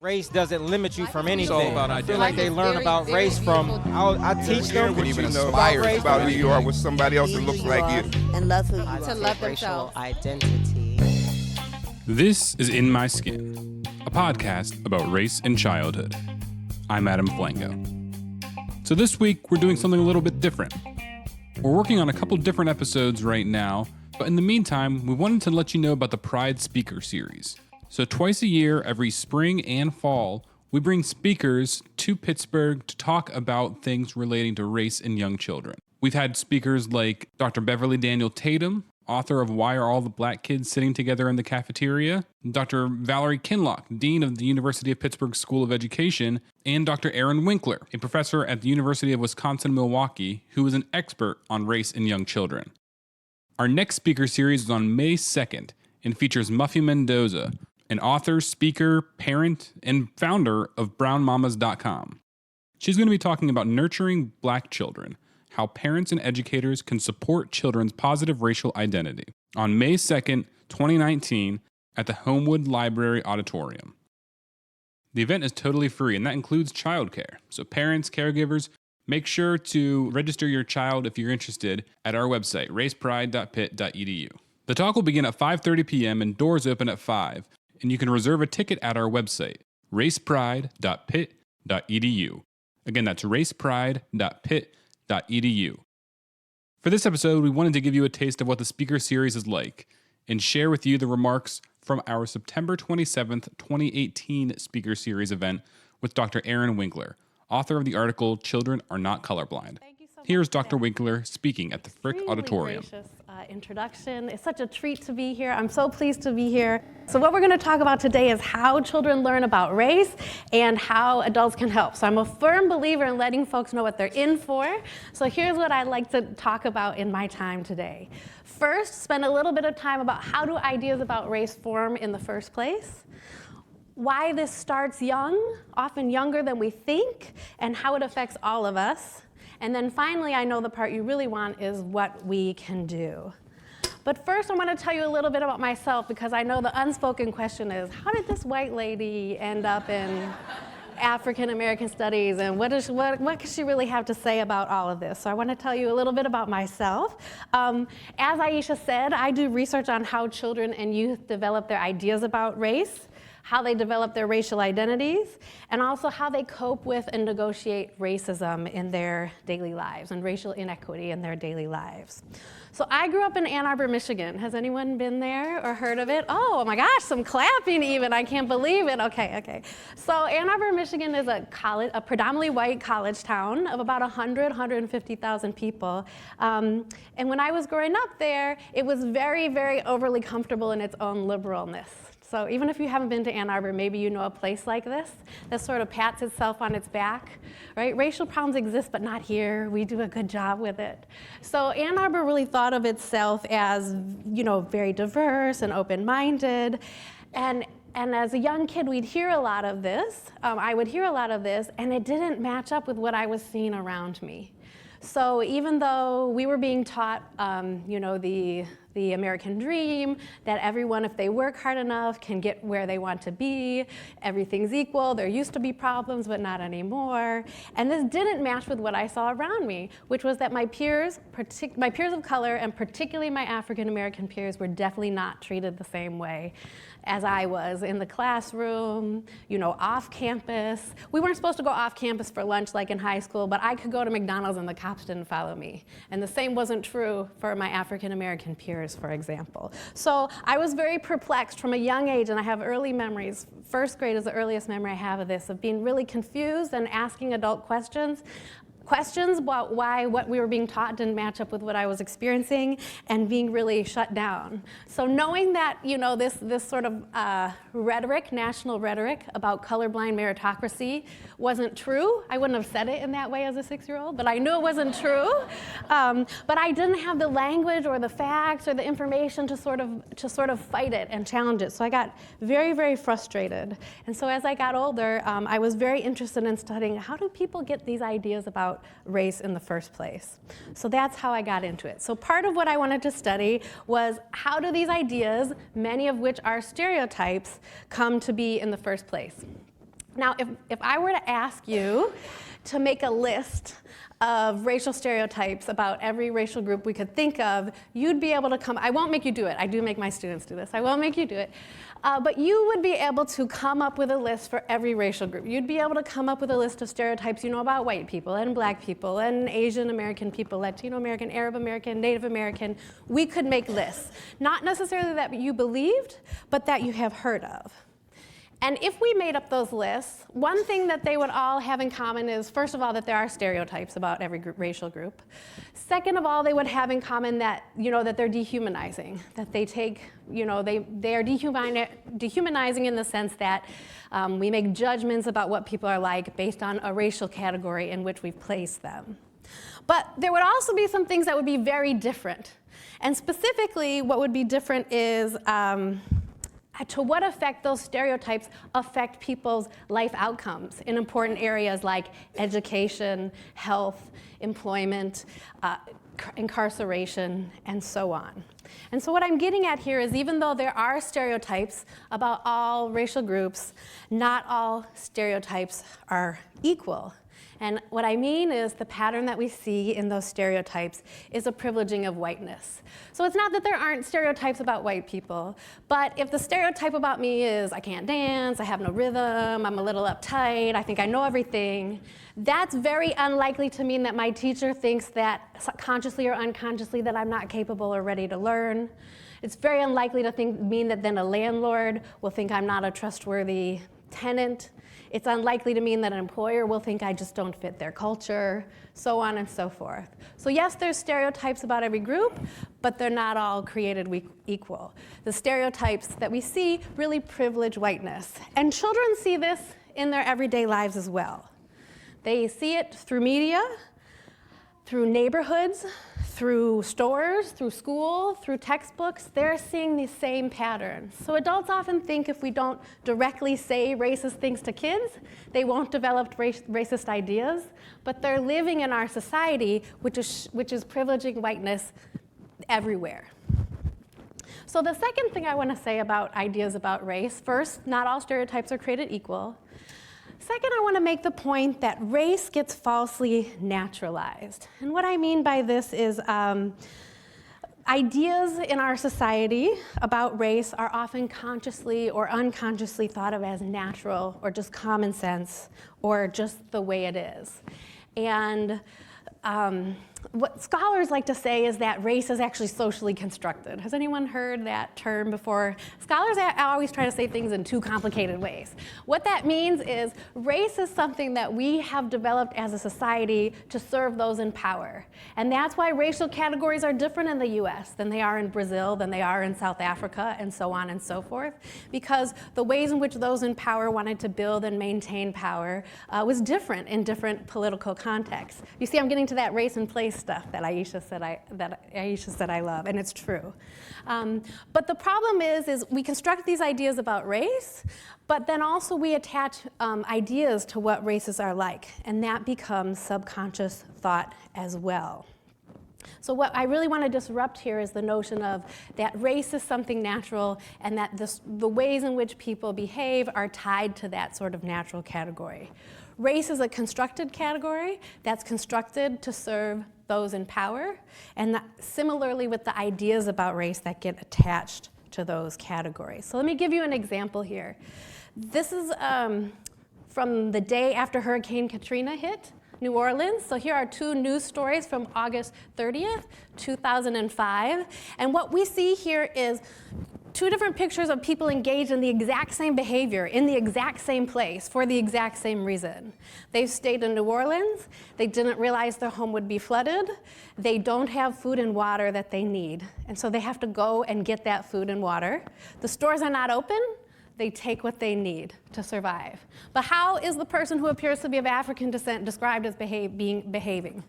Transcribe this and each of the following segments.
Race doesn't limit you from anything. It's all about I feel identity. like they learn about race from, I teach them even about race. about who you are with somebody else that looks like you. And love who you are. To love themselves. Identity. This is In My Skin, a podcast about race and childhood. I'm Adam Flango. So this week, we're doing something a little bit different. We're working on a couple different episodes right now, but in the meantime, we wanted to let you know about the P.R.I.D.E speaker series. So twice a year, every spring and fall, we bring speakers to Pittsburgh to talk about things relating to race and young children. We've had speakers like Dr. Beverly Daniel Tatum, author of Why Are All the Black Kids Sitting Together in the Cafeteria, Dr. Valerie Kinloch, Dean of the University of Pittsburgh School of Education, and Dr. Erin Winkler, a professor at the University of Wisconsin-Milwaukee, who is an expert on race and young children. Our next speaker series is on May 2nd and features Muffy Mendoza, an author, speaker, parent, and founder of BrownMamas.com. She's going to be talking about nurturing Black children, how parents and educators can support children's positive racial identity, on May 2nd, 2019, at the Homewood Library Auditorium. The event is totally free, and that includes childcare. So parents, caregivers, make sure to register your child if you're interested at our website, racepride.pitt.edu. The talk will begin at 5:30 p.m. and doors open at 5. And you can reserve a ticket at our website, racepride.pitt.edu. Again, that's racepride.pitt.edu. For this episode, we wanted to give you a taste of what the speaker series is like and share with you the remarks from our September 27th, 2018 speaker series event with Dr. Erin Winkler, author of the article, Children Are Not Colorblind. Here's Dr. Winkler speaking at the Frick Auditorium. Gracious introduction. It's such a treat to be here. I'm so pleased to be here. So what we're going to talk about today is how children learn about race and how adults can help. So I'm a firm believer in letting folks know what they're in for. So here's what I'd like to talk about in my time today. First, spend a little bit of time about how do ideas about race form in the first place, why this starts young, often younger than we think, and how it affects all of us. And then finally, I know the part you really want is what we can do. But first, I want to tell you a little bit about myself because I know the unspoken question is, how did this white lady end up in African American studies, and what could she really have to say about all of this? So I want to tell you a little bit about myself. As Aisha said, I do research on how children and youth develop their ideas about race, how they develop their racial identities, and also how they cope with and negotiate racism in their daily lives and racial inequity in their daily lives. So I grew up in Ann Arbor, Michigan. Has anyone been there or heard of it? Oh my gosh, some clapping even, I can't believe it. Okay. So Ann Arbor, Michigan is a predominantly white college town of about 150,000 people. And when I was growing up there, it was very, very overly comfortable in its own liberalness. So even if you haven't been to Ann Arbor, maybe you know a place like this that sort of pats itself on its back, right? Racial problems exist, but not here. We do a good job with it. So Ann Arbor really thought of itself as, very diverse and open-minded. And as a young kid, we'd hear a lot of this. I would hear a lot of this, and it didn't match up with what I was seeing around me. So even though we were being taught, the American dream, that everyone, if they work hard enough, can get where they want to be, everything's equal, there used to be problems, but not anymore. And this didn't match with what I saw around me, which was that my peers of color, and particularly my African American peers, were definitely not treated the same way as I was in the classroom, off campus. We weren't supposed to go off campus for lunch like in high school, but I could go to McDonald's and the cops didn't follow me. And the same wasn't true for my African American peers, for example. So I was very perplexed from a young age, and I have early memories. First grade is the earliest memory I have of this, of being really confused and asking adult questions about why what we were being taught didn't match up with what I was experiencing, and being really shut down. So knowing that, this sort of rhetoric, national rhetoric about colorblind meritocracy wasn't true. I wouldn't have said it in that way as a 6-year-old, but I knew it wasn't true. But I didn't have the language or the facts or the information to sort of fight it and challenge it. So I got very, very frustrated. And so as I got older, I was very interested in studying how do people get these ideas about race in the first place. So that's how I got into it. So part of what I wanted to study was how do these ideas, many of which are stereotypes, come to be in the first place. Now, if I were to ask you to make a list of racial stereotypes about every racial group we could think of, you'd be able to come, I won't make you do it. I do make my students do this. I won't make you do it. But you would be able to come up with a list for every racial group. You'd be able to come up with a list of stereotypes you know about white people and black people and Asian American people, Latino American, Arab American, Native American. We could make lists. Not necessarily that you believed, but that you have heard of. And if we made up those lists, one thing that they would all have in common is, first of all, that there are stereotypes about every racial group. Second of all, they would have in common that, that they're dehumanizing, that they take, they are dehumanizing in the sense that we make judgments about what people are like based on a racial category in which we've placed them. But there would also be some things that would be very different. And specifically, what would be different is to what effect those stereotypes affect people's life outcomes in important areas like education, health, employment, incarceration, and so on. And so what I'm getting at here is even though there are stereotypes about all racial groups, not all stereotypes are equal. And what I mean is the pattern that we see in those stereotypes is a privileging of whiteness. So it's not that there aren't stereotypes about white people, but if the stereotype about me is I can't dance, I have no rhythm, I'm a little uptight, I think I know everything, that's very unlikely to mean that my teacher thinks that consciously or unconsciously that I'm not capable or ready to learn. It's very unlikely to mean that then a landlord will think I'm not a trustworthy tenant. It's unlikely to mean that an employer will think I just don't fit their culture, so on and so forth. So yes, there's stereotypes about every group, but they're not all created equal. The stereotypes that we see really privilege whiteness. And children see this in their everyday lives as well. They see it through media, through neighborhoods, through stores, through school, through textbooks. They're seeing the same patterns. So adults often think if we don't directly say racist things to kids, they won't develop racist ideas, but they're living in our society, which is privileging whiteness everywhere. So the second thing I want to say about ideas about race, first, not all stereotypes are created equal. Second, I want to make the point that race gets falsely naturalized. And what I mean by this is ideas in our society about race are often consciously or unconsciously thought of as natural or just common sense or just the way it is. And what scholars like to say is that race is actually socially constructed. Has anyone heard that term before? Scholars always try to say things in too complicated ways. What that means is race is something that we have developed as a society to serve those in power. And that's why racial categories are different in the US than they are in Brazil, than they are in South Africa, and so on and so forth. Because the ways in which those in power wanted to build and maintain power was different in different political contexts. You see, I'm getting to that race and place stuff that Aisha said I love, and it's true. But the problem is we construct these ideas about race, but then also we attach ideas to what races are like, and that becomes subconscious thought as well. So what I really want to disrupt here is the notion of that race is something natural and that the ways in which people behave are tied to that sort of natural category. Race is a constructed category that's constructed to serve those in power, and similarly with the ideas about race that get attached to those categories. So let me give you an example here. This is from the day after Hurricane Katrina hit New Orleans. So here are two news stories from August 30th, 2005. And what we see here is two different pictures of people engaged in the exact same behavior in the exact same place for the exact same reason. They've stayed in New Orleans. They didn't realize their home would be flooded. They don't have food and water that they need. And so they have to go and get that food and water. The stores are not open. They take what they need to survive. But how is the person who appears to be of African descent described as behaving?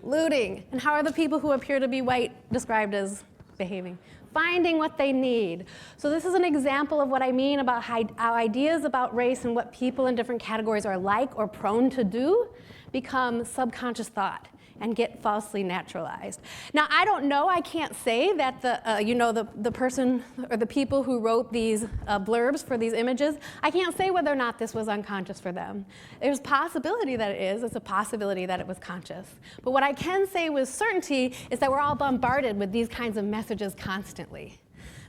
Looting. And how are the people who appear to be white described as behaving? Finding what they need. So this is an example of what I mean about how ideas about race and what people in different categories are like or prone to do become subconscious thought. and get falsely naturalized. Now, I don't know, I can't say that the person or the people who wrote these blurbs for these images, I can't say whether or not this was unconscious for them. There's a possibility that it is, it's a possibility that it was conscious. But what I can say with certainty is that we're all bombarded with these kinds of messages constantly.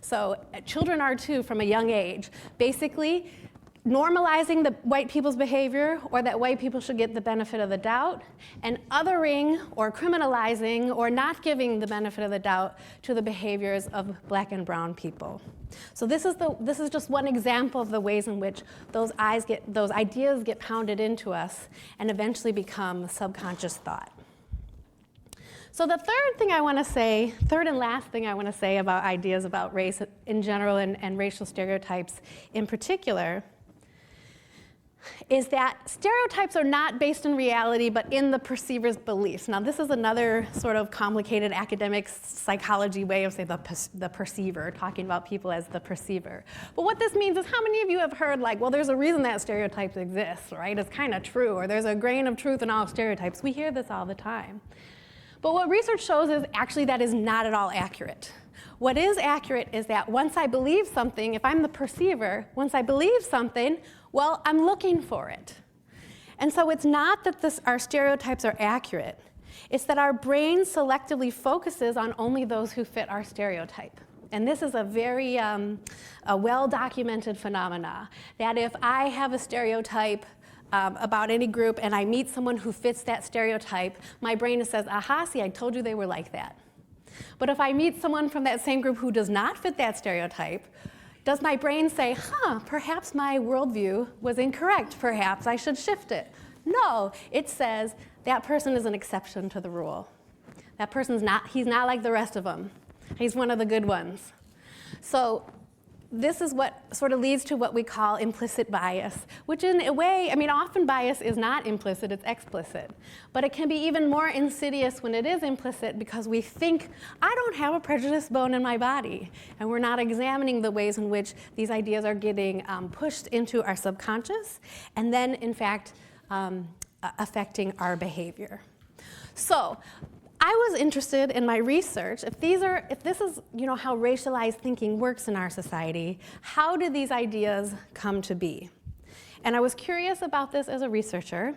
So children are too from a young age. Basically, normalizing the white people's behavior, or that white people should get the benefit of the doubt, and othering or criminalizing or not giving the benefit of the doubt to the behaviors of black and brown people. So this is just one example of the ways in which those ideas get pounded into us and eventually become subconscious thought. So the third and last thing I want to say about ideas about race in general and racial stereotypes in particular is that stereotypes are not based in reality, but in the perceiver's beliefs. Now, this is another sort of complicated academic psychology way of saying the perceiver, talking about people as the perceiver. But what this means is, how many of you have heard, like, well, there's a reason that stereotypes exist, right? It's kind of true, or there's a grain of truth in all stereotypes. We hear this all the time. But what research shows is actually that is not at all accurate. What is accurate is that once I believe something, if I'm the perceiver, once I believe something, well, I'm looking for it. And so it's not that our stereotypes are accurate. It's that our brain selectively focuses on only those who fit our stereotype. And this is a very a well-documented phenomena, that if I have a stereotype about any group and I meet someone who fits that stereotype, my brain says, aha, see, I told you they were like that. But if I meet someone from that same group who does not fit that stereotype, does my brain say, perhaps my worldview was incorrect, perhaps I should shift it? No, it says that person is an exception to the rule. That person's he's not like the rest of them. He's one of the good ones. So this is what sort of leads to what we call implicit bias, which in a way, I mean, often bias is not implicit, it's explicit. But it can be even more insidious when it is implicit, because we think, I don't have a prejudiced bone in my body. And we're not examining the ways in which these ideas are getting pushed into our subconscious, and then, in fact, affecting our behavior. So I was interested in my research, if this is, how racialized thinking works in our society, how did these ideas come to be? And I was curious about this as a researcher,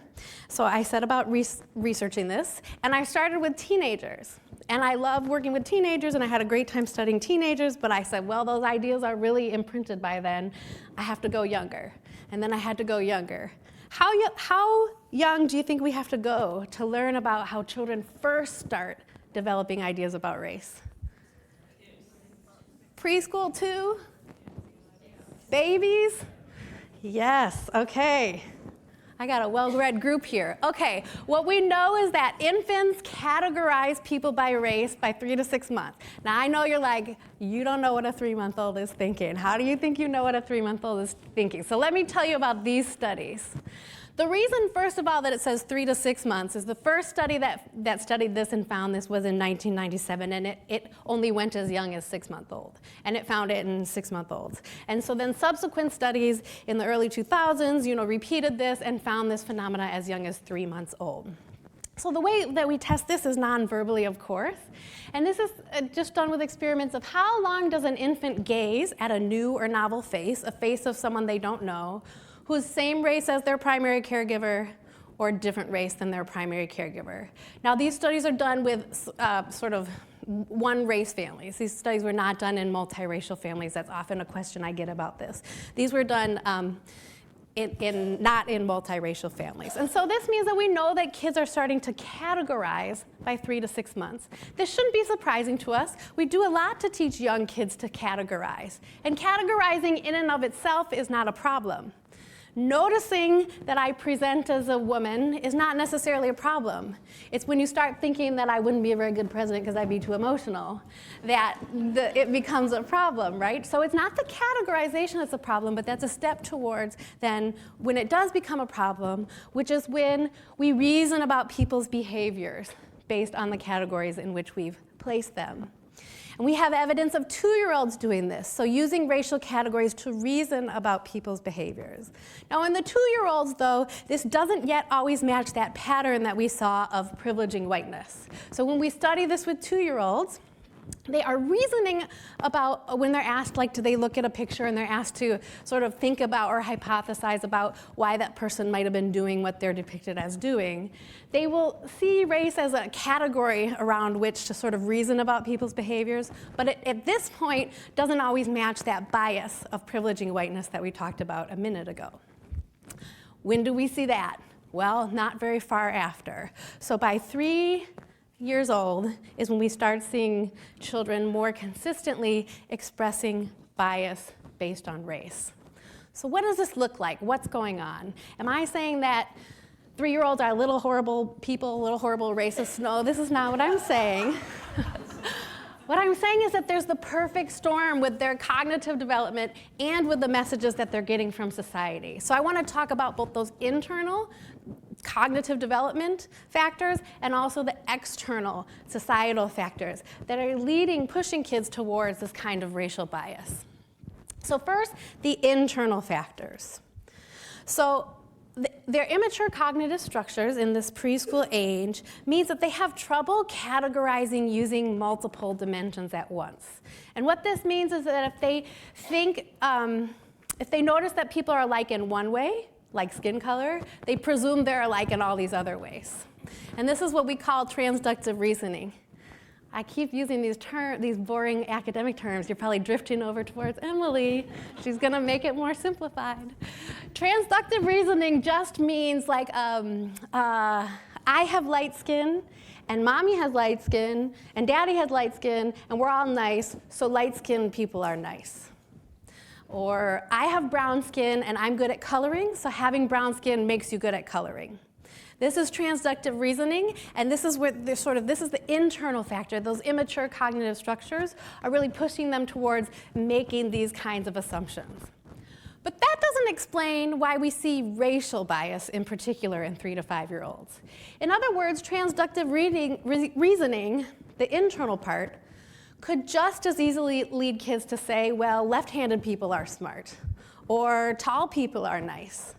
so I set about researching this, and I started with teenagers. And I love working with teenagers, and I had a great time studying teenagers, but I said, well, those ideas are really imprinted by then. I have to go younger. And then I had to go younger. How young do you think we have to go to learn about how children first start developing ideas about race? Preschool too? Babies? Yes, okay. I got a well-read group here. Okay, what we know is that infants categorize people by race by 3 to 6 months. Now, I know you're like, you don't know what a 3-month-old is thinking. How do you think you know what a 3-month-old is thinking? So let me tell you about these studies. The reason, first of all, that it says 3 to 6 months is the first study that studied this and found this was in 1997, and it only went as young as 6-month-old, and it found it in 6-month-olds. And so then subsequent studies in the early 2000s, repeated this and found this phenomena as young as 3 months old. So the way that we test this is non-verbally, of course, and this is just done with experiments of how long does an infant gaze at a new or novel face, a face of someone they don't know, who's same race as their primary caregiver or different race than their primary caregiver. Now, these studies are done with sort of one race families. These studies were not done in multiracial families. That's often a question I get about this. These were done not in multiracial families. And so this means that we know that kids are starting to categorize by 3 to 6 months. This shouldn't be surprising to us. We do a lot to teach young kids to categorize. And categorizing in and of itself is not a problem. Noticing that I present as a woman is not necessarily a problem. It's when you start thinking that I wouldn't be a very good president because I'd be too emotional that it becomes a problem, right? So it's not the categorization that's a problem, but that's a step towards then when it does become a problem, which is when we reason about people's behaviors based on the categories in which we've placed them. And we have evidence of 2-year-olds doing this, so using racial categories to reason about people's behaviors. Now in the 2-year-olds, though, this doesn't yet always match that pattern that we saw of privileging whiteness. So when we study this with 2-year-olds, they are reasoning about, when they're asked, like, do they look at a picture and they're asked to sort of think about or hypothesize about why that person might have been doing what they're depicted as doing, they will see race as a category around which to sort of reason about people's behaviors, but at this point doesn't always match that bias of privileging whiteness that we talked about a minute ago. When do we see that? Well, not very far after. So by 3 years old is when we start seeing children more consistently expressing bias based on race. So what does this look like? What's going on? Am I saying that 3-year-olds are little horrible people, little horrible racists? No, this is not what I'm saying. What I'm saying is that there's the perfect storm with their cognitive development and with the messages that they're getting from society. So I want to talk about both those internal cognitive development factors and also the external societal factors that are pushing kids towards this kind of racial bias. So first, the internal factors. So their immature cognitive structures in this preschool age means that they have trouble categorizing using multiple dimensions at once. And what this means is that if they think, if they notice that people are alike in one way, like skin color, they presume they're alike in all these other ways. And this is what we call transductive reasoning. I keep using these boring academic terms. You're probably drifting over towards Emily. She's gonna make it more simplified. Transductive reasoning just means like, I have light skin, and mommy has light skin, and daddy has light skin, and we're all nice, so light-skinned people are nice. Or I have brown skin and I'm good at coloring, so having brown skin makes you good at coloring. This is transductive reasoning, and this is where this is the internal factor. Those immature cognitive structures are really pushing them towards making these kinds of assumptions. But that doesn't explain why we see racial bias in particular in 3 to 5-year-olds. In other words, transductive reasoning, the internal part, could just as easily lead kids to say, well, left-handed people are smart, or tall people are nice.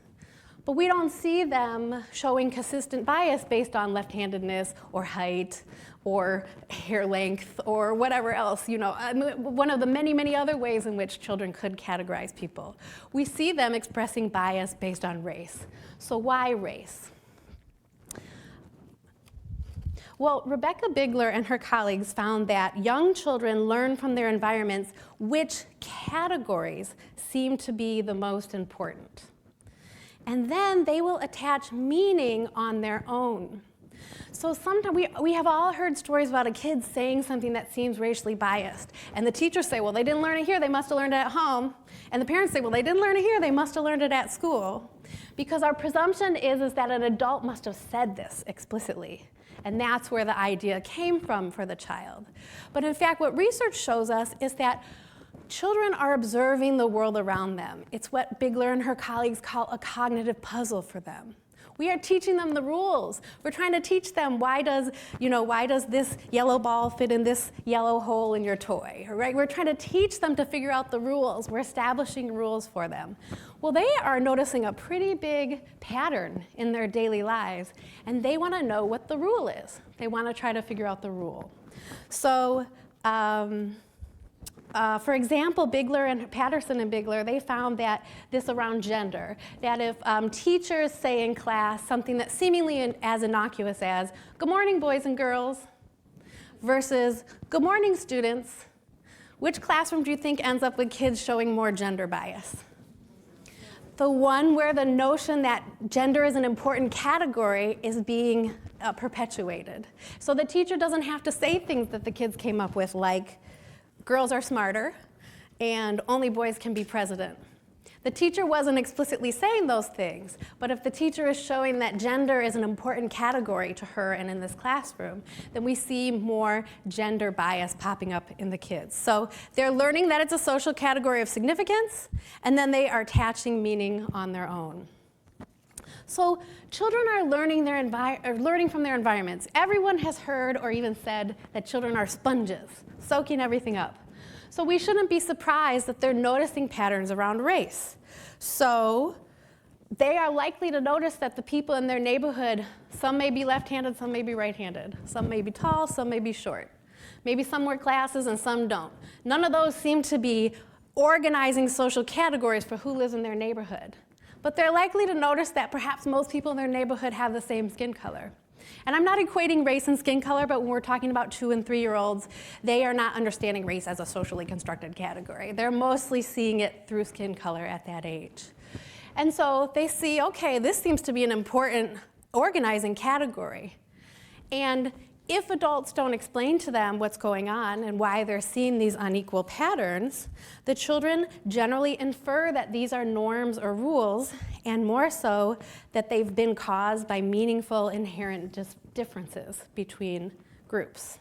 But we don't see them showing consistent bias based on left-handedness or height or hair length or whatever else, one of the many, many other ways in which children could categorize people. We see them expressing bias based on race. So why race? Well, Rebecca Bigler and her colleagues found that young children learn from their environments which categories seem to be the most important. And then they will attach meaning on their own. So sometimes we have all heard stories about a kid saying something that seems racially biased. And the teachers say, well, they didn't learn it here, they must have learned it at home. And the parents say, well, they didn't learn it here, they must have learned it at school. Because our presumption is that an adult must have said this explicitly. And that's where the idea came from for the child. But in fact, what research shows us is that children are observing the world around them. It's what Bigler and her colleagues call a cognitive puzzle for them. We are teaching them the rules. We're trying to teach them why does this yellow ball fit in this yellow hole in your toy, right? We're trying to teach them to figure out the rules. We're establishing rules for them. Well, they are noticing a pretty big pattern in their daily lives, and they want to know what the rule is. They want to try to figure out the rule. So, for example, Patterson and Bigler, they found that this around gender, that if teachers say in class something that's seemingly as innocuous as, good morning, boys and girls, versus good morning, students, which classroom do you think ends up with kids showing more gender bias? The one where the notion that gender is an important category is being perpetuated. So the teacher doesn't have to say things that the kids came up with, like, girls are smarter, and only boys can be president. The teacher wasn't explicitly saying those things, but if the teacher is showing that gender is an important category to her and in this classroom, then we see more gender bias popping up in the kids. So they're learning that it's a social category of significance, and then they are attaching meaning on their own. So children are learning from their environments. Everyone has heard or even said that children are sponges, soaking everything up. So we shouldn't be surprised that they're noticing patterns around race. So they are likely to notice that the people in their neighborhood, some may be left-handed, some may be right-handed. Some may be tall, some may be short. Maybe some wear glasses and some don't. None of those seem to be organizing social categories for who lives in their neighborhood. But they're likely to notice that perhaps most people in their neighborhood have the same skin color. And I'm not equating race and skin color, but when we're talking about 2- and 3-year-olds, they are not understanding race as a socially constructed category. They're mostly seeing it through skin color at that age. And so they see, okay, this seems to be an important organizing category. And if adults don't explain to them what's going on and why they're seeing these unequal patterns, the children generally infer that these are norms or rules, and more so that they've been caused by meaningful inherent differences between groups.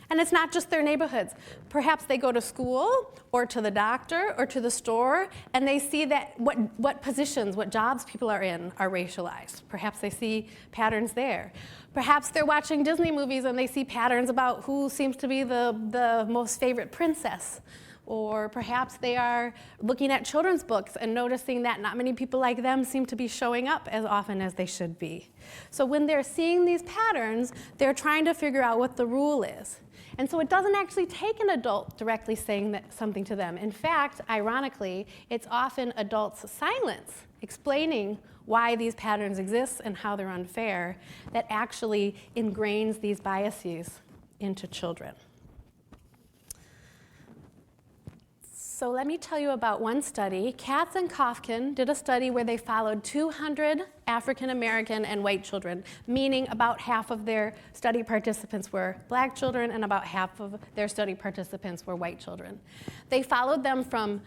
And it's not just their neighborhoods. Perhaps they go to school or to the doctor or to the store, and they see that what positions, what jobs people are in are racialized. Perhaps they see patterns there. Perhaps they're watching Disney movies and they see patterns about who seems to be the most favorite princess. Or perhaps they are looking at children's books and noticing that not many people like them seem to be showing up as often as they should be. So when they're seeing these patterns, they're trying to figure out what the rule is. And so it doesn't actually take an adult directly saying something to them. In fact, ironically, it's often adults' silence explaining why these patterns exist and how they're unfair that actually ingrains these biases into children. So let me tell you about one study. Katz and Kofkin did a study where they followed 200 African American and white children, meaning about half of their study participants were black children and about half of their study participants were white children. They followed them from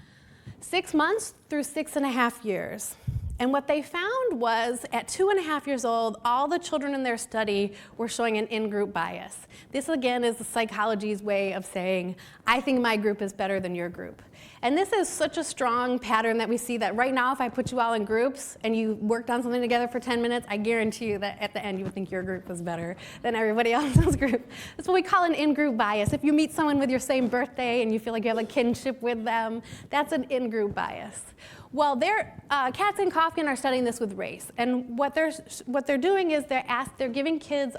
6 months through 6.5 years. And what they found was at 2.5 years old, all the children in their study were showing an in-group bias. This again is the psychology's way of saying, I think my group is better than your group. And this is such a strong pattern that we see that right now if I put you all in groups and you worked on something together for 10 minutes, I guarantee you that at the end you would think your group was better than everybody else's group. That's what we call an in-group bias. If you meet someone with your same birthday and you feel like you have a kinship with them, that's an in-group bias. Well, Katz and Kofkin are studying this with race, and what they're doing is they're giving kids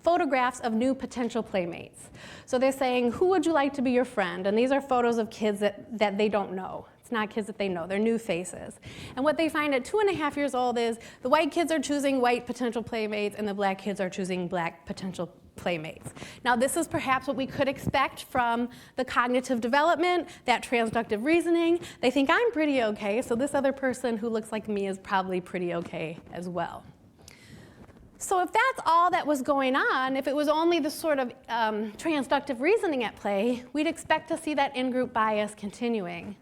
photographs of new potential playmates. So they're saying, who would you like to be your friend? And these are photos of kids that they don't know. It's not kids that they know, they're new faces. And what they find at 2.5 years old is the white kids are choosing white potential playmates and the black kids are choosing black potential playmates. Now this is perhaps what we could expect from the cognitive development, that transductive reasoning. They think I'm pretty okay, so this other person who looks like me is probably pretty okay as well. So if that's all that was going on, if it was only the sort of transductive reasoning at play, we'd expect to see that in-group bias continuing.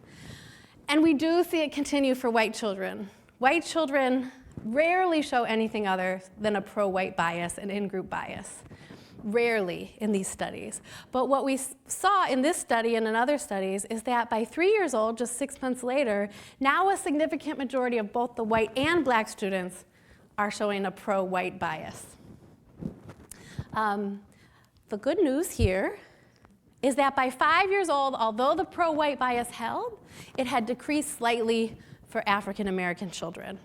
And we do see it continue for white children. White children rarely show anything other than a pro-white bias, an in-group bias. Rarely in these studies. But what we saw in this study and in other studies is that by 3 years old, just 6 months later, now a significant majority of both the white and black students are showing a pro-white bias. The good news here is that by 5 years old, although the pro-white bias held, it had decreased slightly for African American children.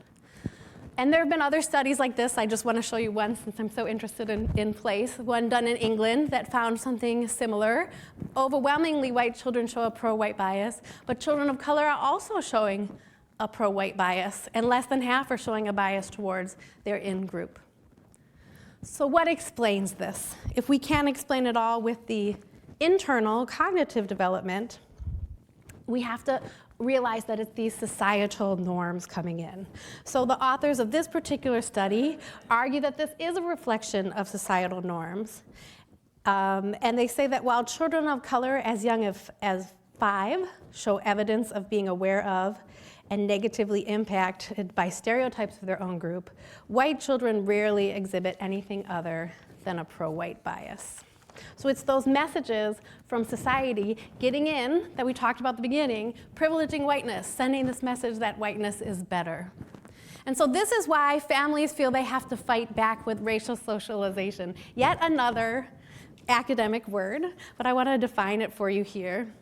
And there have been other studies like this. I just want to show you one since I'm so interested in place. One done in England that found something similar. Overwhelmingly, white children show a pro-white bias, but children of color are also showing a pro-white bias, and less than half are showing a bias towards their in-group. So what explains this? If we can't explain it all with the internal cognitive development, we have to realize that it's these societal norms coming in. So the authors of this particular study argue that this is a reflection of societal norms. And they say that while children of color as young as 5 show evidence of being aware of and negatively impacted by stereotypes of their own group, white children rarely exhibit anything other than a pro-white bias. So it's those messages from society getting in that we talked about at the beginning, privileging whiteness, sending this message that whiteness is better. And so this is why families feel they have to fight back with racial socialization. Yet another academic word, but I want to define it for you here.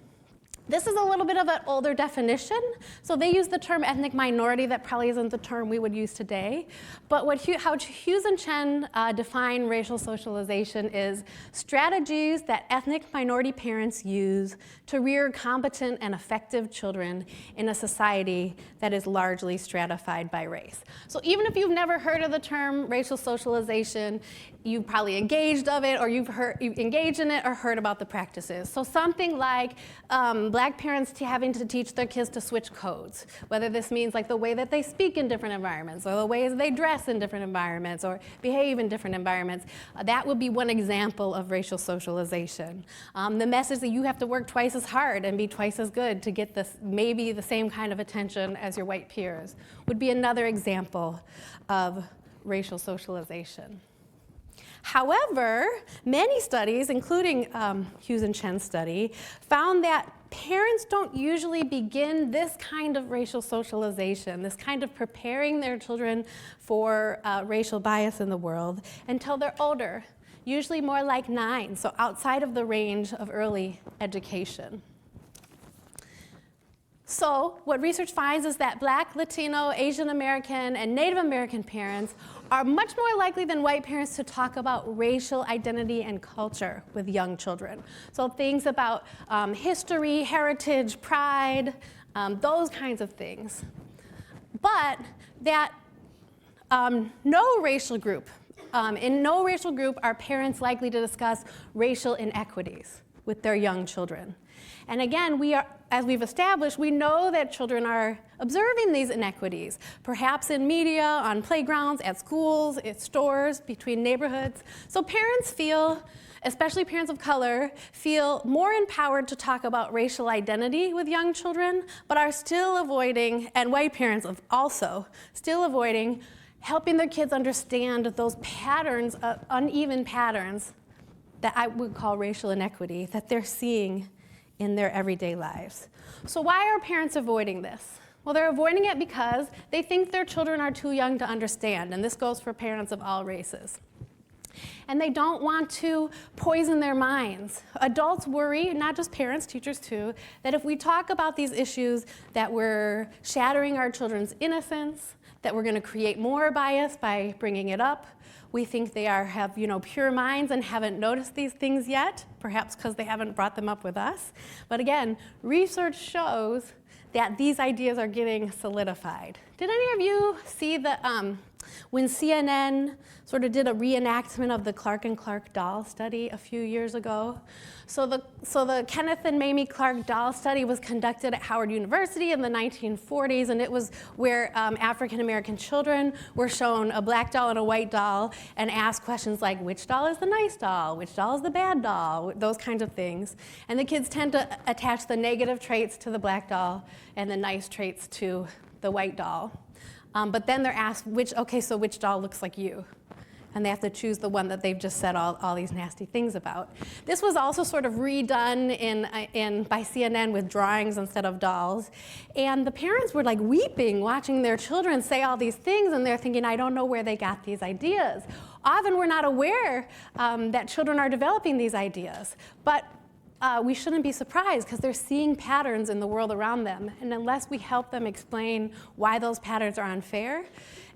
This is a little bit of an older definition. So they use the term ethnic minority. That probably isn't the term we would use today. But how Hughes and Chen define racial socialization is strategies that ethnic minority parents use to rear competent and effective children in a society that is largely stratified by race. So even if you've never heard of the term racial socialization, you've probably engaged of it, or you've engaged in it or heard about the practices. So something like Black parents having to teach their kids to switch codes, whether this means like the way that they speak in different environments, or the ways they dress in different environments, or behave in different environments. That would be one example of racial socialization. The message that you have to work twice as hard and be twice as good to get this, maybe the same kind of attention as your white peers, would be another example of racial socialization. However, many studies, including Hughes and Chen's study, found that parents don't usually begin this kind of racial socialization, this kind of preparing their children for racial bias in the world, until they're older, usually more like 9, so outside of the range of early education. So what research finds is that Black, Latino, Asian American, and Native American parents are much more likely than white parents to talk about racial identity and culture with young children. So things about history, heritage, pride, those kinds of things. But that no racial group, in no racial group are parents likely to discuss racial inequities with their young children. And again, as we've established, we know that children are observing these inequities, perhaps in media, on playgrounds, at schools, at stores, between neighborhoods. So parents feel, especially parents of color, feel more empowered to talk about racial identity with young children, but are still avoiding, and white parents also, still avoiding helping their kids understand those patterns, uneven patterns that I would call racial inequity that they're seeing in their everyday lives. So why are parents avoiding this? Well, they're avoiding it because they think their children are too young to understand, and this goes for parents of all races. And they don't want to poison their minds. Adults worry, not just parents, teachers too, that if we talk about these issues, that we're shattering our children's innocence, that we're going to create more bias by bringing it up. We think they have pure minds and haven't noticed these things yet, perhaps because they haven't brought them up with us. But again, research shows that these ideas are getting solidified. Did any of you see when CNN sort of did a reenactment of the Clark and Clark doll study a few years ago? So the Kenneth and Mamie Clark doll study was conducted at Howard University in the 1940s, and it was where African American children were shown a black doll and a white doll and asked questions like, which doll is the nice doll? Which doll is the bad doll? Those kinds of things. And the kids tend to attach the negative traits to the black doll and the nice traits to the white doll. But then they're asked, which doll looks like you? And they have to choose the one that they've just said all these nasty things about. This was also sort of redone by CNN with drawings instead of dolls. And the parents were like weeping watching their children say all these things, and they're thinking, I don't know where they got these ideas. Often we're not aware that children are developing these ideas. But we shouldn't be surprised because they're seeing patterns in the world around them. And unless we help them explain why those patterns are unfair,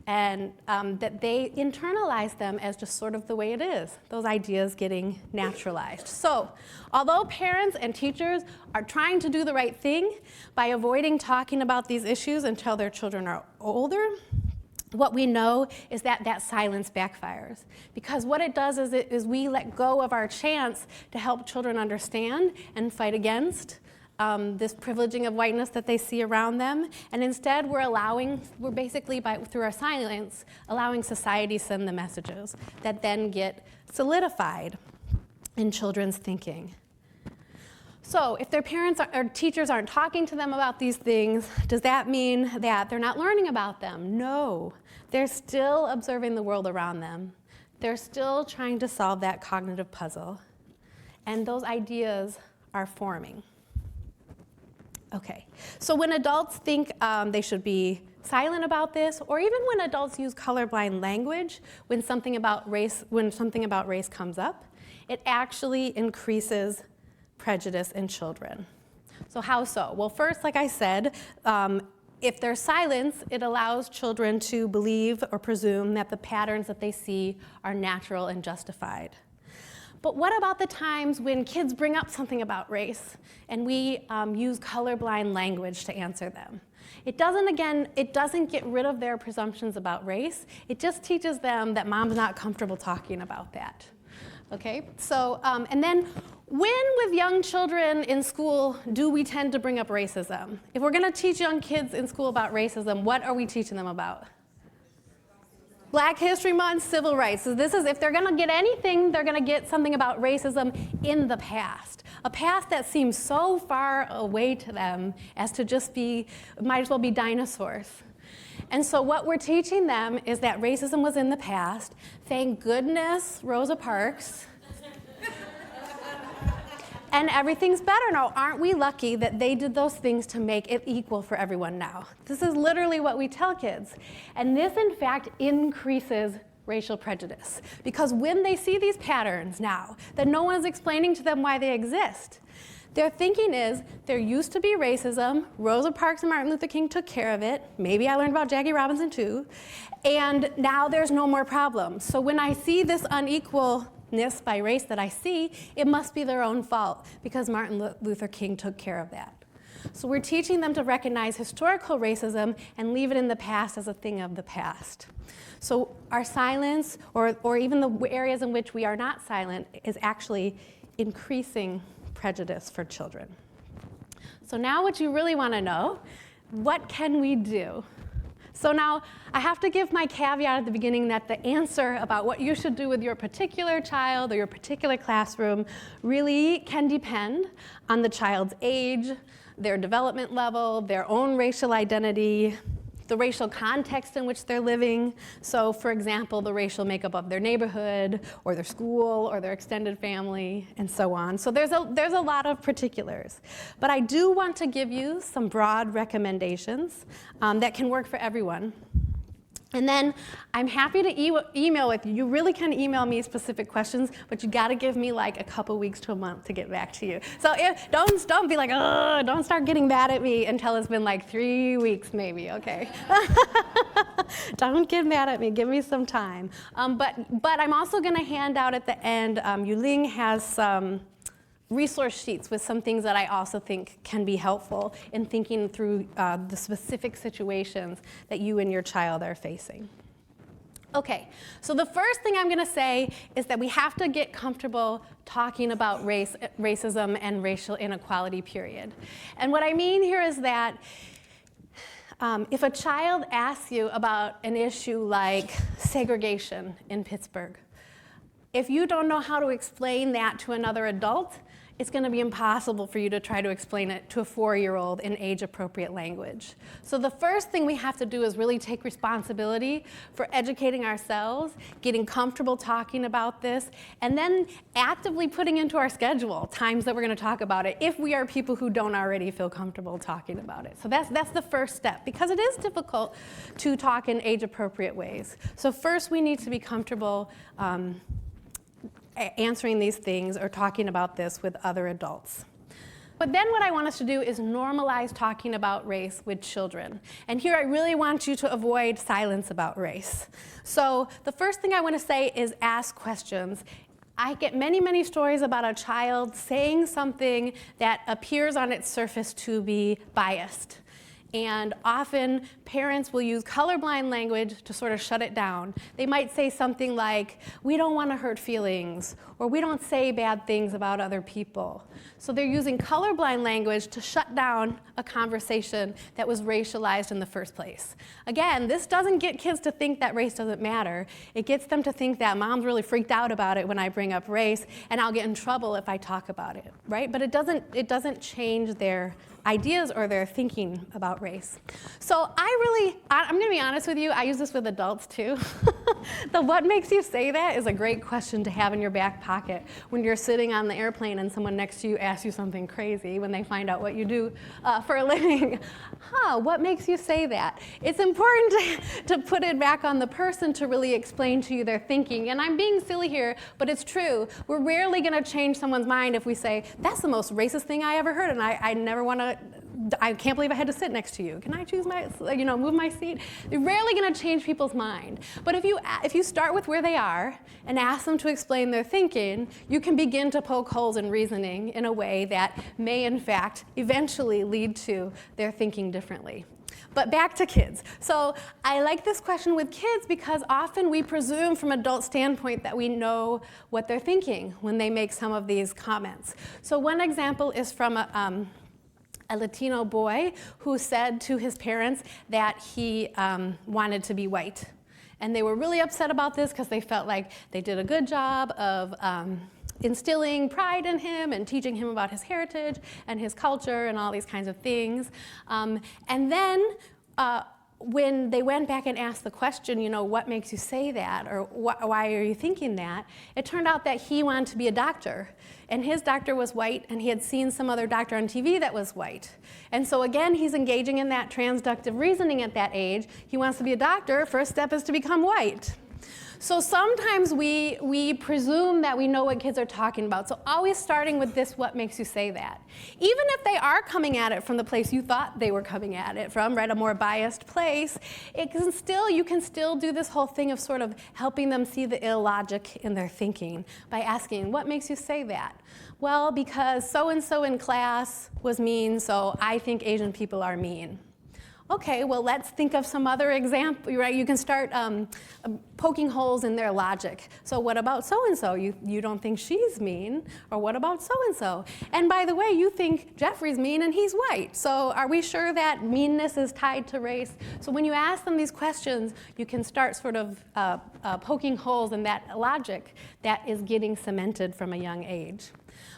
and that they internalize them as just sort of the way it is, those ideas getting naturalized. So, although parents and teachers are trying to do the right thing by avoiding talking about these issues until their children are older, what we know is that silence backfires. Because what it does is we let go of our chance to help children understand and fight against this privileging of whiteness that they see around them, and instead we're basically, through our silence, allowing society to send the messages that then get solidified in children's thinking. So if their parents or teachers aren't talking to them about these things, does that mean that they're not learning about them? No, they're still observing the world around them. They're still trying to solve that cognitive puzzle, and those ideas are forming. Okay, so when adults think they should be silent about this, or even when adults use colorblind language, when something about race comes up, it actually increases prejudice in children. So how so? Well, first, like I said, if there's silence, it allows children to believe or presume that the patterns that they see are natural and justified. But what about the times when kids bring up something about race and we use colorblind language to answer them? It doesn't get rid of their presumptions about race. It just teaches them that mom's not comfortable talking about that. Okay, so, and then when with young children in school do we tend to bring up racism? If we're gonna teach young kids in school about racism, what are we teaching them about? Black History Month, civil rights. So this is, if they're gonna get anything, they're gonna get something about racism in the past. A past that seems so far away to them as to just be, might as well be dinosaurs. And so what we're teaching them is that racism was in the past. Thank goodness, Rosa Parks. And everything's better now. Aren't we lucky that they did those things to make it equal for everyone now? This is literally what we tell kids. And this, in fact, increases racial prejudice. Because when they see these patterns now, that no one's explaining to them why they exist, their thinking is, there used to be racism, Rosa Parks and Martin Luther King took care of it, maybe I learned about Jackie Robinson too, and now there's no more problems. So when I see this unequalness by race that I see, it must be their own fault because Martin Luther King took care of that. So we're teaching them to recognize historical racism and leave it in the past as a thing of the past. So our silence, or even the areas in which we are not silent, is actually increasing prejudice for children. So now what you really want to know, what can we do? So now I have to give my caveat at the beginning that the answer about what you should do with your particular child or your particular classroom really can depend on the child's age, their development level, their own racial identity, the racial context in which they're living. So for example, the racial makeup of their neighborhood or their school or their extended family and so on. So there's a lot of particulars. But I do want to give you some broad recommendations that can work for everyone. And then I'm happy to email with you. You really can email me specific questions, but you gotta give me like a couple weeks to a month to get back to you. So don't be like, oh, don't start getting mad at me until it's been like 3 weeks maybe, okay? Don't get mad at me, give me some time. But I'm also gonna hand out at the end, Yuling has some resource sheets with some things that I also think can be helpful in thinking through the specific situations that you and your child are facing. Okay, so the first thing I'm gonna say is that we have to get comfortable talking about racism and racial inequality, period. And what I mean here is that if a child asks you about an issue like segregation in Pittsburgh, if you don't know how to explain that to another adult, it's going to be impossible for you to try to explain it to a 4-year-old in age-appropriate language. So the first thing we have to do is really take responsibility for educating ourselves, getting comfortable talking about this, and then actively putting into our schedule times that we're going to talk about it if we are people who don't already feel comfortable talking about it. So that's the first step, because it is difficult to talk in age-appropriate ways. So first we need to be comfortable answering these things or talking about this with other adults. But then what I want us to do is normalize talking about race with children. And here I really want you to avoid silence about race. So the first thing I want to say is ask questions. I get many, many stories about a child saying something that appears on its surface to be biased. And often parents will use colorblind language to sort of shut it down. They might say something like, we don't want to hurt feelings, or we don't say bad things about other people. So they're using colorblind language to shut down a conversation that was racialized in the first place. Again, this doesn't get kids to think that race doesn't matter. It gets them to think that mom's really freaked out about it when I bring up race, and I'll get in trouble if I talk about it, right? But it doesn't change their ideas or their thinking about race. So I'm gonna be honest with you, I use this with adults too. The what makes you say that is a great question to have in your back pocket when you're sitting on the airplane and someone next to you asks you something crazy when they find out what you do for a living. What makes you say that? It's important to put it back on the person to really explain to you their thinking. And I'm being silly here, but it's true. We're rarely gonna change someone's mind if we say, that's the most racist thing I ever heard, and I can't believe I had to sit next to you. Can I choose move my seat? You're rarely gonna change people's mind. But if you start with where they are and ask them to explain their thinking, you can begin to poke holes in reasoning in a way that may in fact eventually lead to their thinking differently. But back to kids. So I like this question with kids because often we presume from adult standpoint that we know what they're thinking when they make some of these comments. So one example is from a Latino boy who said to his parents that he wanted to be white. And they were really upset about this because they felt like they did a good job of instilling pride in him and teaching him about his heritage and his culture and all these kinds of things. And then when they went back and asked the question, what makes you say that, or why are you thinking that, it turned out that he wanted to be a doctor. And his doctor was white, and he had seen some other doctor on TV that was white. And so again, he's engaging in that transductive reasoning at that age. He wants to be a doctor. First step is to become white. So sometimes we presume that we know what kids are talking about. So always starting with this, what makes you say that? Even if they are coming at it from the place you thought they were coming at it from, right, a more biased place, you can still do this whole thing of sort of helping them see the illogic in their thinking by asking, what makes you say that? Well, because so-and-so in class was mean, so I think Asian people are mean. Okay, well, let's think of some other example, right? You can start poking holes in their logic. So what about so-and-so? You don't think she's mean, or what about so-and-so? And by the way, you think Jeffrey's mean and he's white. So are we sure that meanness is tied to race? So when you ask them these questions, you can start sort of poking holes in that logic that is getting cemented from a young age.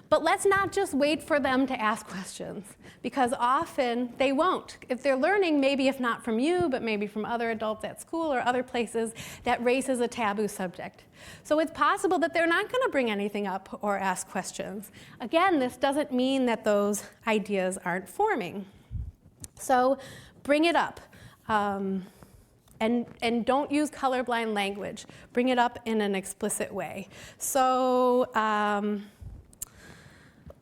But let's not just wait for them to ask questions, because often they won't. If they're learning, maybe if not from you, but maybe from other adults at school or other places, that race is a taboo subject. So it's possible that they're not going to bring anything up or ask questions. Again, this doesn't mean that those ideas aren't forming. So bring it up. And don't use colorblind language. Bring it up in an explicit way. So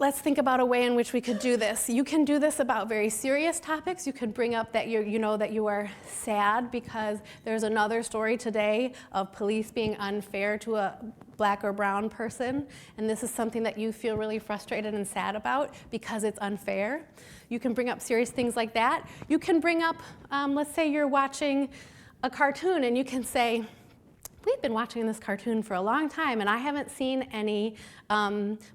let's think about a way in which we could do this. You can do this about very serious topics. You could bring up that that you are sad because there's another story today of police being unfair to a black or brown person, and this is something that you feel really frustrated and sad about because it's unfair. You can bring up serious things like that. You can bring up, let's say you're watching a cartoon and you can say, we've been watching this cartoon for a long time and I haven't seen any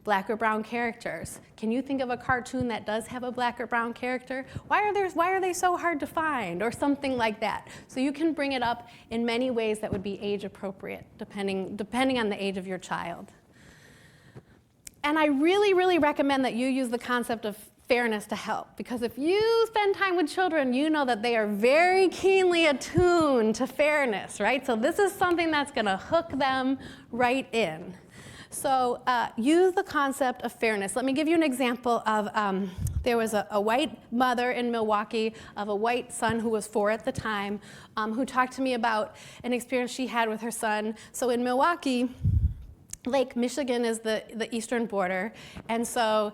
black or brown characters. Can you think of a cartoon that does have a black or brown character? Why are they so hard to find? Or something like that. So you can bring it up in many ways that would be age appropriate, depending on the age of your child. And I really, really recommend that you use the concept of fairness to help, because if you spend time with children, you know that they are very keenly attuned to fairness, right? So this is something that's going to hook them right in. So use the concept of fairness. Let me give you an example of, there was a white mother in Milwaukee of a white son who was 4 at the time, who talked to me about an experience she had with her son. So in Milwaukee, Lake Michigan is the eastern border, and so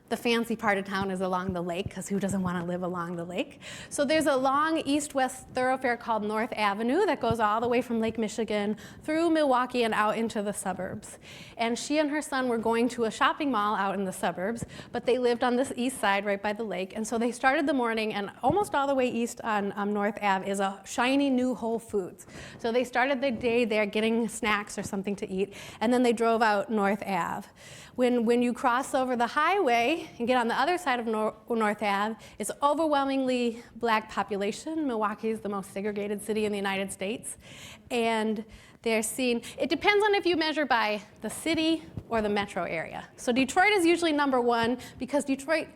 the fancy part of town is along the lake, because who doesn't want to live along the lake? So there's a long east-west thoroughfare called North Avenue that goes all the way from Lake Michigan through Milwaukee and out into the suburbs. And she and her son were going to a shopping mall out in the suburbs, but they lived on this east side right by the lake. And so they started the morning, and almost all the way east on North Ave is a shiny new Whole Foods. So they started their day there getting snacks or something to eat, and then they drove out North Ave. When you cross over the highway and get on the other side of North Ave, it's overwhelmingly black population. Milwaukee is the most segregated city in the United States. And they're seen, it depends on if you measure by the city or the metro area. So Detroit is usually number 1 because Detroit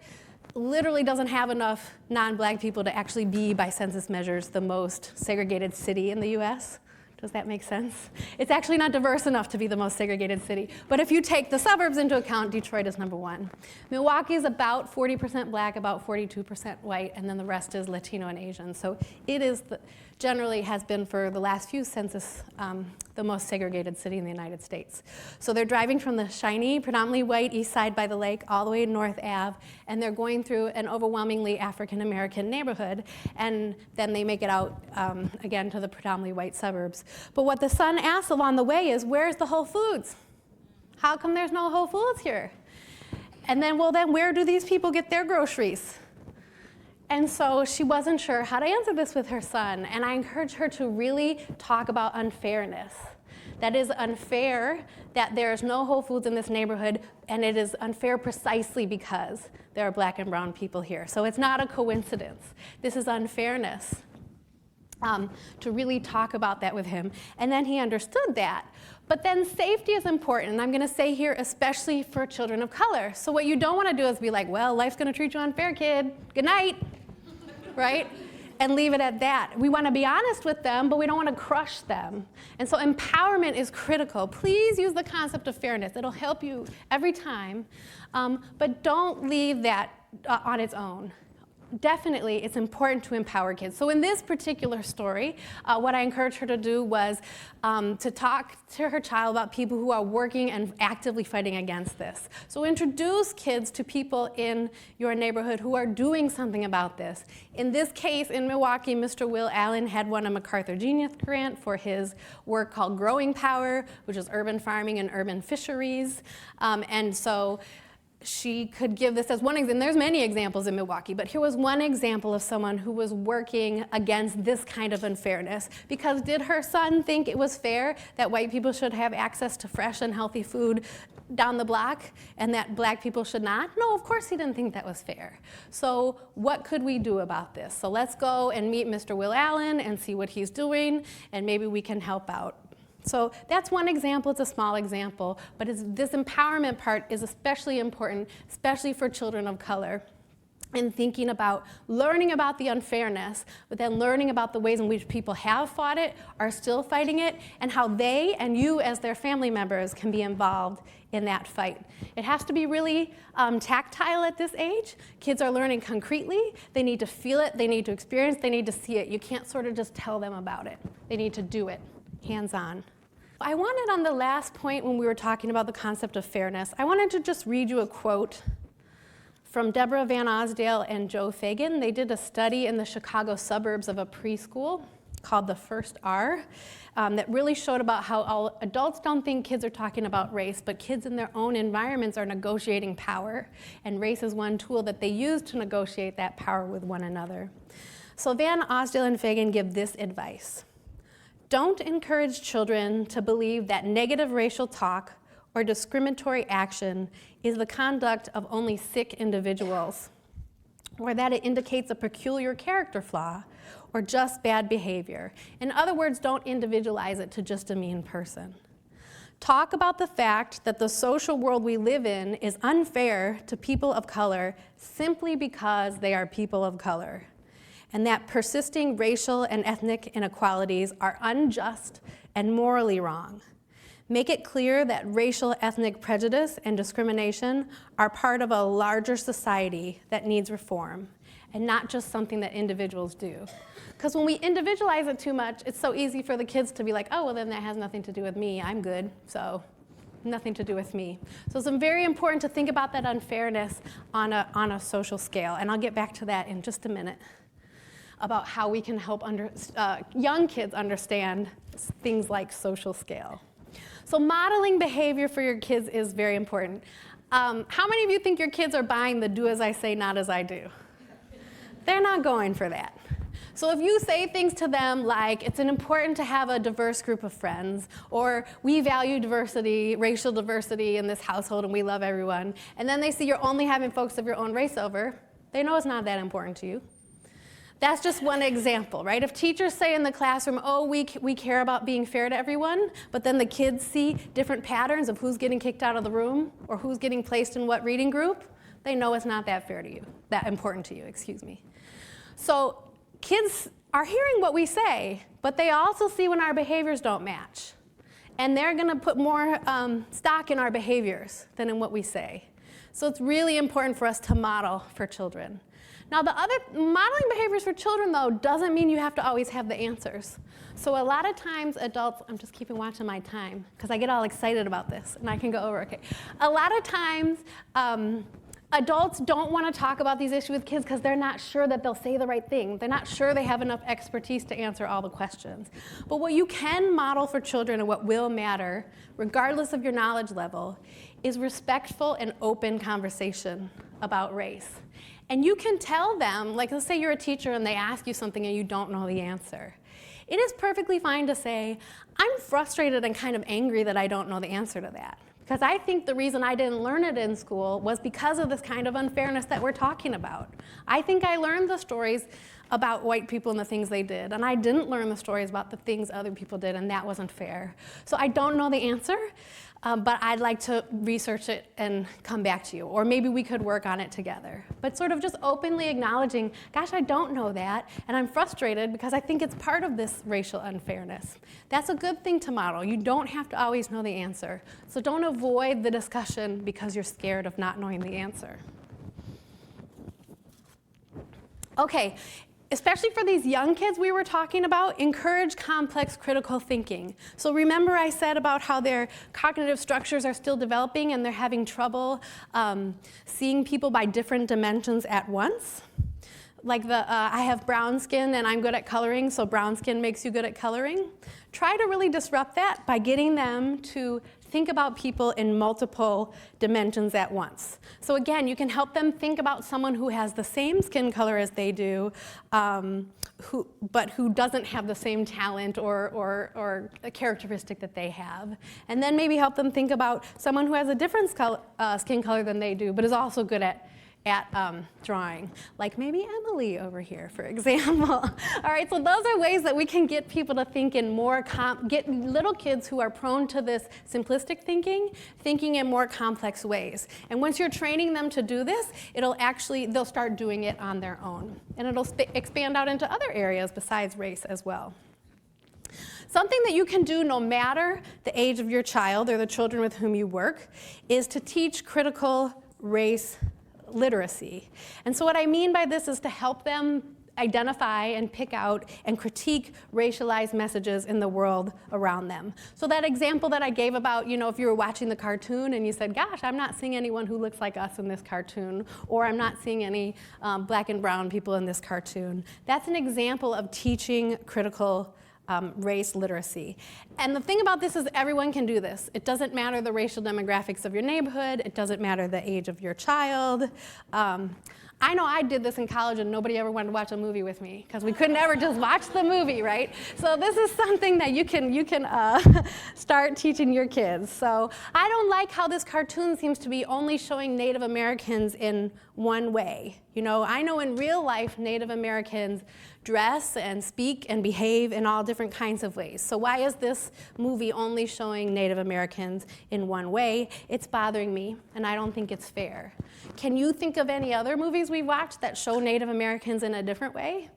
literally doesn't have enough non-black people to actually be, by census measures, the most segregated city in the US. Does that make sense? It's actually not diverse enough to be the most segregated city. But if you take the suburbs into account, Detroit is number 1. Milwaukee is about 40% black, about 42% white, and then the rest is Latino and Asian. So it is generally has been for the last few census the most segregated city in the United States. So they're driving from the shiny, predominantly white east side by the lake all the way to North Ave, and they're going through an overwhelmingly African American neighborhood, and then they make it out again to the predominantly white suburbs. But what the son asks along the way is, where's the Whole Foods? How come there's no Whole Foods here? And then, well, then where do these people get their groceries? And so she wasn't sure how to answer this with her son. And I encouraged her to really talk about unfairness. That is unfair that there's no Whole Foods in this neighborhood, and it is unfair precisely because there are black and brown people here. So it's not a coincidence. This is unfairness. To really talk about that with him. And then he understood that. But then safety is important, and I'm going to say here, especially for children of color. So what you don't want to do is be like, well, life's going to treat you unfair, kid. Good night, right? And leave it at that. We want to be honest with them, but we don't want to crush them. And so empowerment is critical. Please use the concept of fairness. It'll help you every time, but don't leave that on its own. Definitely, it's important to empower kids. So in this particular story, what I encouraged her to do was to talk to her child about people who are working and actively fighting against this. So introduce kids to people in your neighborhood who are doing something about this. In this case, in Milwaukee, Mr. Will Allen had won a MacArthur Genius Grant for his work called Growing Power, which is urban farming and urban fisheries. And so she could give this as one example, and there's many examples in Milwaukee, but here was one example of someone who was working against this kind of unfairness. Because did her son think it was fair that white people should have access to fresh and healthy food down the block and that black people should not? No, of course he didn't think that was fair. So what could we do about this? So let's go and meet Mr. Will Allen and see what he's doing, and maybe we can help out. So that's one example. It's a small example, but this empowerment part is especially important, especially for children of color, and thinking about learning about the unfairness, but then learning about the ways in which people have fought it, are still fighting it, and how they and you as their family members can be involved in that fight. It has to be really tactile at this age. Kids are learning concretely. They need to feel it. They need to experience. They need to see it. You can't sort of just tell them about it. They need to do it. Hands-on. I wanted on the last point when we were talking about the concept of fairness, I wanted to just read you a quote from Deborah Van Osdale and Joe Fagan. They did a study in the Chicago suburbs of a preschool called the First R that really showed about how all adults don't think kids are talking about race, but kids in their own environments are negotiating power, and race is one tool that they use to negotiate that power with one another. So Van Osdale and Fagan give this advice. Don't encourage children to believe that negative racial talk or discriminatory action is the conduct of only sick individuals, or that it indicates a peculiar character flaw or just bad behavior. In other words, don't individualize it to just a mean person. Talk about the fact that the social world we live in is unfair to people of color simply because they are people of color, and that persisting racial and ethnic inequalities are unjust and morally wrong. Make it clear that racial ethnic prejudice and discrimination are part of a larger society that needs reform, and not just something that individuals do. Because when we individualize it too much, it's so easy for the kids to be like, oh, well then that has nothing to do with me, I'm good, so nothing to do with me. So it's very important to think about that unfairness on a social scale, and I'll get back to that in just a minute, about how we can help young kids understand things like social scale. So modeling behavior for your kids is very important. How many of you think your kids are buying the do as I say, not as I do? They're not going for that. So if you say things to them like, it's important to have a diverse group of friends, or we value diversity, racial diversity in this household, and we love everyone, and then they see you're only having folks of your own race over, they know it's not that important to you. That's just one example, right? If teachers say in the classroom, oh, we care about being fair to everyone, but then the kids see different patterns of who's getting kicked out of the room or who's getting placed in what reading group, They know it's not that fair to you, that important to you, excuse me. So kids are hearing what we say, but they also see when our behaviors don't match. And they're going to put more stock in our behaviors than in what we say. So it's really important for us to model for children. Now, the other modeling behaviors for children, though, doesn't mean you have to always have the answers. So a lot of times adults, I'm just keeping watch of my time because I get all excited about this and I can go over, okay. A lot of times adults don't want to talk about these issues with kids because they're not sure that they'll say the right thing. They're not sure they have enough expertise to answer all the questions. But what you can model for children and what will matter, regardless of your knowledge level, is respectful and open conversation about race. And you can tell them, like let's say you're a teacher and they ask you something and you don't know the answer. It is perfectly fine to say, I'm frustrated and kind of angry that I don't know the answer to that. Because I think the reason I didn't learn it in school was because of this kind of unfairness that we're talking about. I think I learned the stories about white people and the things they did, and I didn't learn the stories about the things other people did, and that wasn't fair. So I don't know the answer, but I'd like to research it and come back to you, or maybe we could work on it together. But sort of just openly acknowledging, gosh, I don't know that, and I'm frustrated because I think it's part of this racial unfairness. That's a good thing to model. You don't have to always know the answer. So don't avoid the discussion because you're scared of not knowing the answer. Okay. Especially for these young kids we were talking about, encourage complex critical thinking. So remember I said about how their cognitive structures are still developing and they're having trouble seeing people by different dimensions at once? Like I have brown skin and I'm good at coloring, so brown skin makes you good at coloring. Try to really disrupt that by getting them to think about people in multiple dimensions at once. So again, you can help them think about someone who has the same skin color as they do, but who doesn't have the same talent or a characteristic that they have. And then maybe help them think about someone who has a different skin color than they do, but is also good at drawing, like maybe Emily over here, for example. All right, so those are ways that we can get people to think in more, get little kids who are prone to this simplistic thinking in more complex ways. And once you're training them to do this, they'll start doing it on their own. And it'll expand out into other areas besides race as well. Something that you can do no matter the age of your child or the children with whom you work is to teach critical race literacy. And so what I mean by this is to help them identify and pick out and critique racialized messages in the world around them. So that example that I gave about, if you were watching the cartoon and you said, gosh, I'm not seeing anyone who looks like us in this cartoon, or I'm not seeing any black and brown people in this cartoon. That's an example of teaching critical race literacy. And the thing about this is everyone can do this. It doesn't matter the racial demographics of your neighborhood. It doesn't matter the age of your child. I know I did this in college and nobody ever wanted to watch a movie with me because we couldn't ever just watch the movie, right? So this is something that you can start teaching your kids. So I don't like how this cartoon seems to be only showing Native Americans in one way. I know in real life Native Americans dress and speak and behave in all different kinds of ways. So why is this movie only showing Native Americans in one way? It's bothering me, and I don't think it's fair. Can you think of any other movies we've watched that show Native Americans in a different way?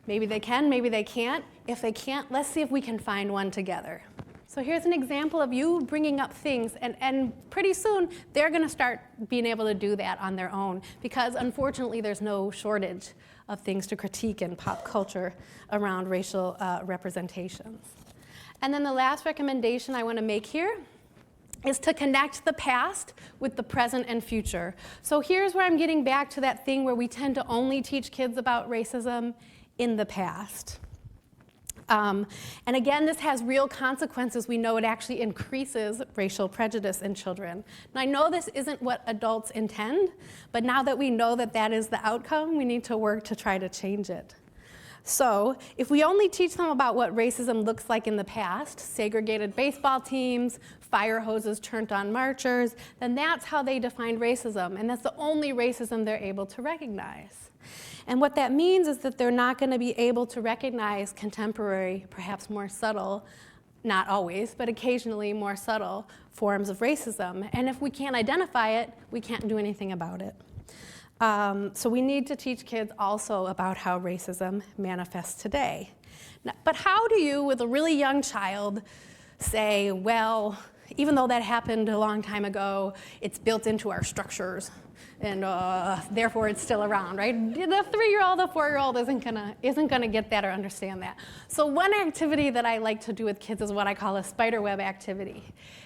Maybe they can, maybe they can't. If they can't, let's see if we can find one together. So here's an example of you bringing up things, and pretty soon they're going to start being able to do that on their own, because unfortunately there's no shortage of things to critique in pop culture around racial representations. And then the last recommendation I want to make here is to connect the past with the present and future. So here's where I'm getting back to that thing where we tend to only teach kids about racism in the past. And again, this has real consequences. We know it actually increases racial prejudice in children. And I know this isn't what adults intend, but now that we know that that is the outcome, we need to work to try to change it. So if we only teach them about what racism looks like in the past, segregated baseball teams, fire hoses turned on marchers, then that's how they define racism, and that's the only racism they're able to recognize. And what that means is that they're not going to be able to recognize contemporary, perhaps more subtle, not always, but occasionally more subtle forms of racism. And if we can't identify it, we can't do anything about it. So we need to teach kids also about how racism manifests today. Now, but how do you, with a really young child, say, well, even though that happened a long time ago, it's built into our structures, and therefore it's still around, right? The 3-year-old, the 4-year-old isn't gonna get that or understand that. So one activity that I like to do with kids is what I call a spiderweb activity.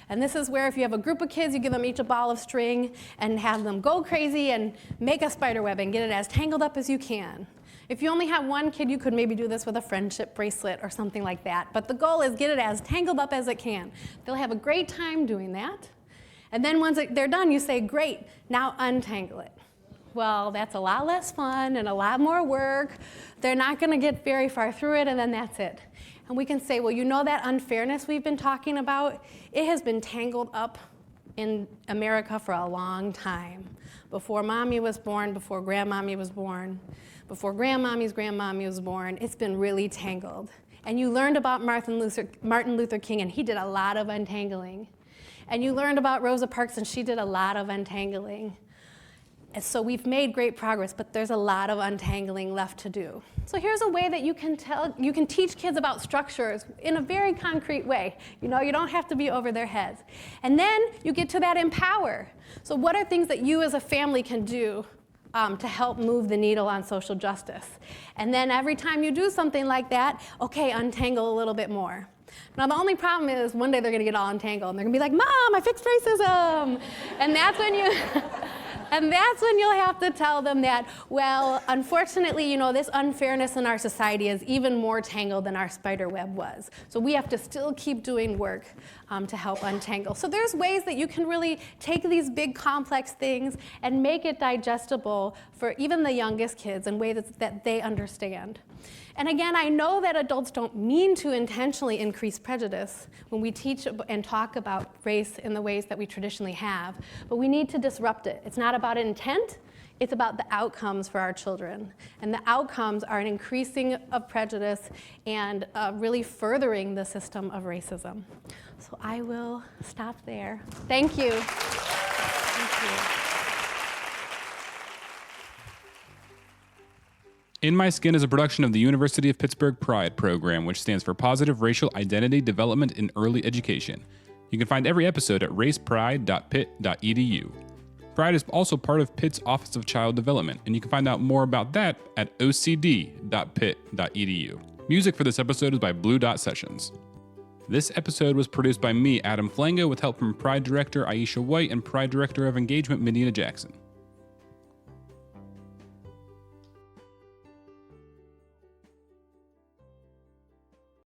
And this is where if you have a group of kids, you give them each a ball of string and have them go crazy and make a spiderweb and get it as tangled up as you can. If you only have one kid, you could maybe do this with a friendship bracelet or something like that. But the goal is get it as tangled up as it can. They'll have a great time doing that. And then once they're done, you say, great, now untangle it. Well, that's a lot less fun and a lot more work. They're not going to get very far through it, and then that's it. And we can say, well, you know that unfairness we've been talking about? It has been tangled up in America for a long time. Before Mommy was born, before Grandmommy was born, before Grandmommy's Grandmommy was born, it's been really tangled. And you learned about Martin Luther King, and he did a lot of untangling. And you learned about Rosa Parks, and she did a lot of untangling. And so we've made great progress, but there's a lot of untangling left to do. So here's a way that you can teach kids about structures in a very concrete way. You know, you don't have to be over their heads. And then you get to that empower. So what are things that you as a family can do to help move the needle on social justice? And then every time you do something like that, okay, untangle a little bit more. Now, the only problem is one day they're going to get all entangled, and they're going to be like, Mom, I fixed racism. And that's when you'll have to tell them that, well, unfortunately, you know, this unfairness in our society is even more tangled than our spider web was. So we have to still keep doing work to help untangle. So there's ways that you can really take these big, complex things and make it digestible for even the youngest kids in ways that they understand. And again, I know that adults don't mean to intentionally increase prejudice when we teach and talk about race in the ways that we traditionally have, but we need to disrupt it. It's not about intent, it's about the outcomes for our children. And the outcomes are an increasing of prejudice and really furthering the system of racism. So I will stop there. Thank you. Thank you. In My Skin is a production of the University of Pittsburgh P.R.I.D.E program, which stands for Positive Racial Identity Development in Early Education. You can find every episode at racepride.pitt.edu. P.R.I.D.E is also part of Pitt's Office of Child Development, and you can find out more about that at ocd.pitt.edu. Music for this episode is by Blue Dot Sessions. This episode was produced by me, Adam Flango, with help from P.R.I.D.E Director Aisha White and P.R.I.D.E Director of Engagement, Medina Jackson.